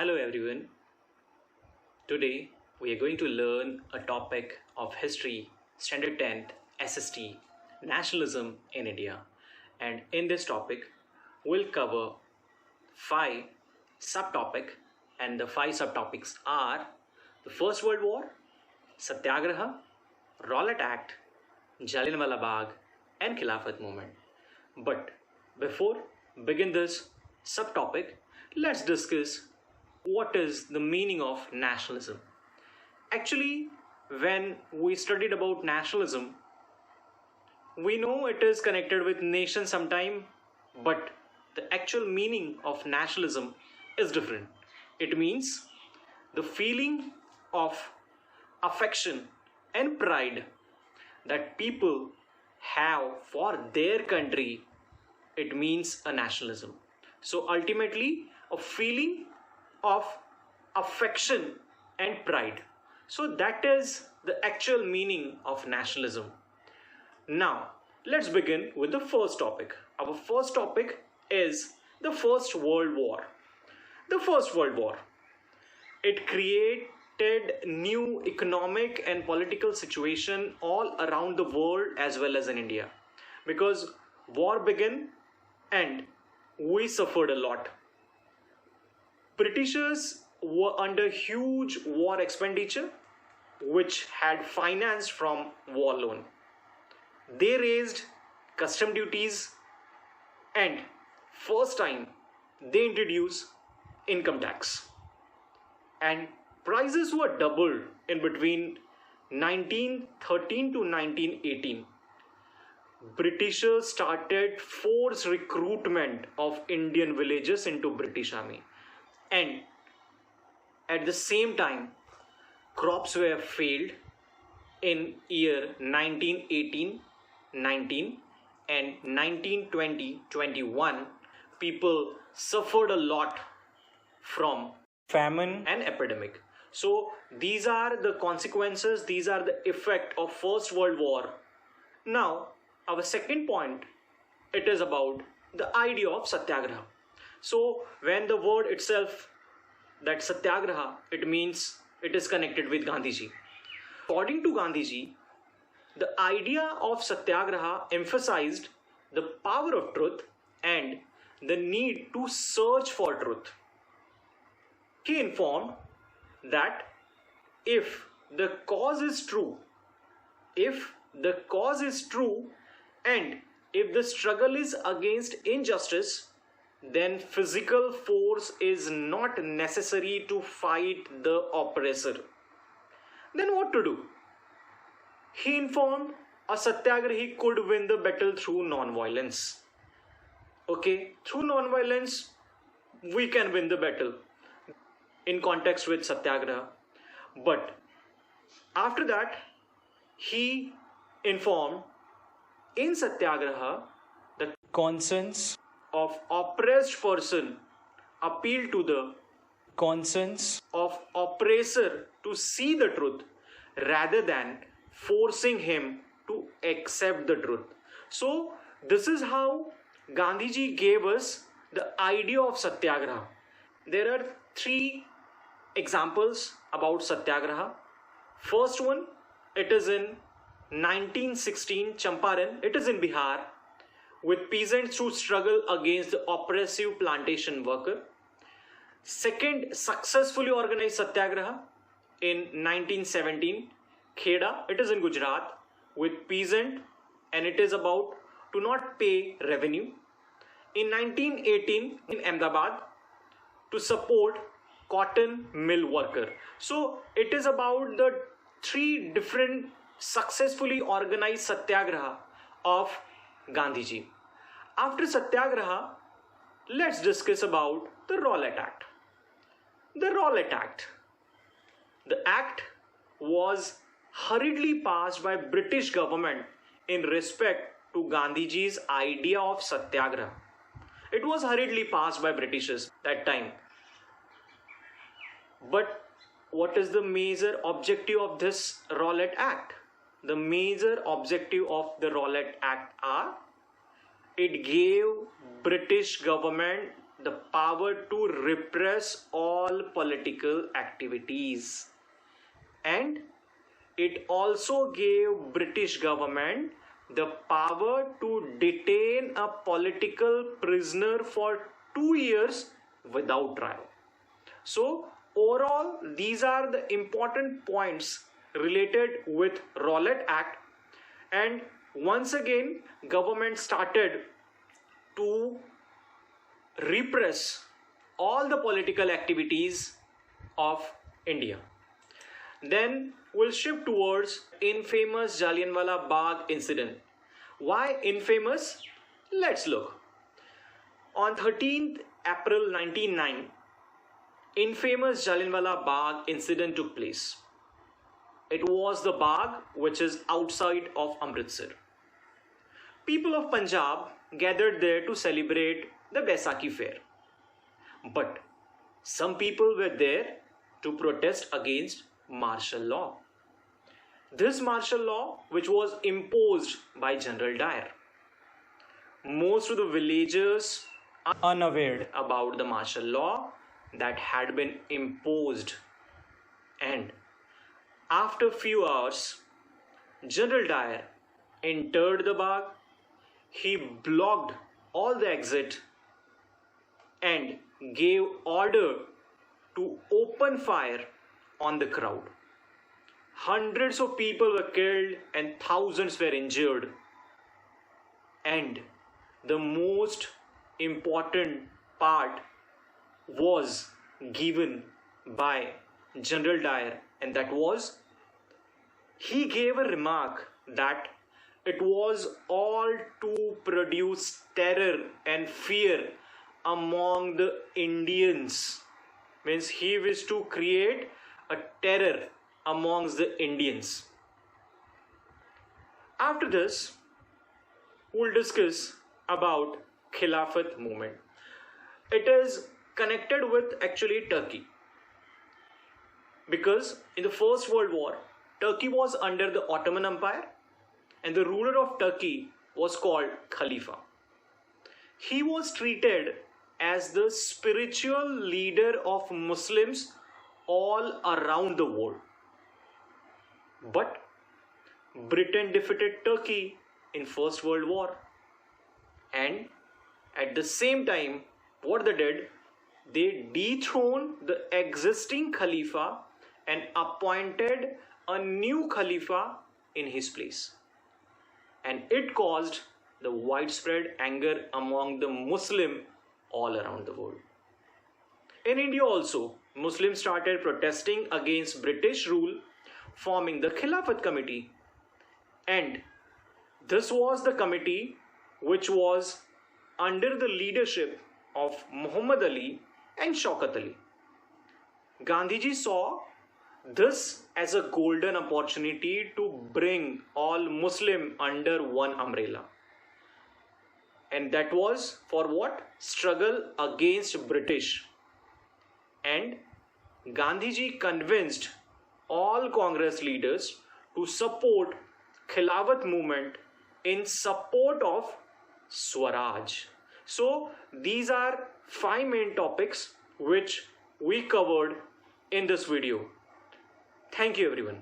Hello everyone. Today we are going to learn a topic of history, standard 10th, SST, nationalism in India. And in this topic, we'll cover five subtopic and the five subtopics are the First World War, Satyagraha, Rowlett Act, Jallianwala Bagh and Khilafat movement. But before begin this subtopic, let's discuss what is the meaning of nationalism. Actually, when we studied about nationalism, we know it is connected with nation sometime, but the actual meaning of nationalism is different. It means the feeling of affection and pride that people have for their country. It means a nationalism. So ultimately, a feeling of affection and pride. So that is the actual meaning of nationalism. Now, let's begin with the first topic. Our first topic is the First World War. The First World War. It created new economic and political situation all around the world as well as in India. Because war began and we suffered a lot. Britishers were under huge war expenditure which had financed from war loan. They raised custom duties and first time they introduced income tax. And prices were doubled in between 1913 to 1918. Britishers started forced recruitment of Indian villagers into British Army. And at the same time, crops were failed in year 1918, 19 and 1920, 21. People suffered a lot from famine and epidemic. So these are the consequences, these are the effect of First World War. Now, our second point, it is about the idea of Satyagraha. So when the word itself, that Satyagraha, it means it is connected with Gandhiji. According to Gandhiji, the idea of Satyagraha emphasized the power of truth and the need to search for truth. He informed that if the cause is true, and if the struggle is against injustice, then physical force is not necessary to fight the oppressor. Then what to do? He informed a satyagrahi could win the battle through non-violence. Okay, through non-violence, we can win the battle in context with satyagraha. But after that, he informed in satyagraha the conscience of oppressed person appeal to the conscience of oppressor to see the truth rather than forcing him to accept the truth. So this is how Gandhiji gave us the idea of Satyagraha. There are three examples about Satyagraha. First one, it is in 1916 Champaran, it is in Bihar, with peasants who struggle against the oppressive plantation worker. Second, successfully organized Satyagraha in 1917, Kheda, it is in Gujarat, with peasant and it is about to not pay revenue. In 1918 in Ahmedabad, to support cotton mill worker. So it is about the three different successfully organized Satyagraha of Gandhiji. After Satyagraha, let's discuss about the Rowlett Act. The Rowlett Act. The act was hurriedly passed by British government in respect to Gandhiji's idea of Satyagraha. It was hurriedly passed by Britishers that time. But what is the major objective of this Rowlett Act? The major objective of the Rowlett Act are, it gave British government the power to repress all political activities, and it also gave British government the power to detain a political prisoner for 2 years without trial. So overall, these are the important points related with Rowlett Act, and once again government started to repress all the political activities of India. Then we'll shift towards infamous Jallianwala Bagh incident. Why infamous? Let's look. On 13th April 1909, infamous Jallianwala Bagh incident took place. It was the Bagh which is outside of Amritsar. People of Punjab gathered there to celebrate the Baisakhi fair. But some people were there to protest against martial law. This martial law, which was imposed by General Dyer. Most of the villagers are unaware about the martial law that had been imposed, and after few hours, General Dyer entered the Bagh. He blocked all the exit and gave order to open fire on the crowd. Hundreds of people were killed and thousands were injured. And the most important part was given by General Dyer, and that was, he gave a remark that it was all to produce terror and fear among the Indians. Means he wished to create a terror amongst the Indians. After this, we'll discuss about Khilafat movement. It is connected with actually Turkey, because in the First World War, Turkey was under the Ottoman Empire and the ruler of Turkey was called Khalifa. He was treated as the spiritual leader of Muslims all around the world. But Britain defeated Turkey in First World War, and at the same time, what they did, they dethroned the existing Khalifa and appointed a new Khalifa in his place. And it caused the widespread anger among the Muslim all around the world. In India also, Muslims started protesting against British rule, forming the Khilafat Committee. And this was the committee which was under the leadership of Muhammad Ali and Shaukat Ali. Gandhiji saw this as a golden opportunity to bring all Muslim under one umbrella. And that was for what? Struggle against British. And Gandhiji convinced all Congress leaders to support Khilafat movement in support of Swaraj. So these are 5 main topics which we covered in this video. Thank you everyone.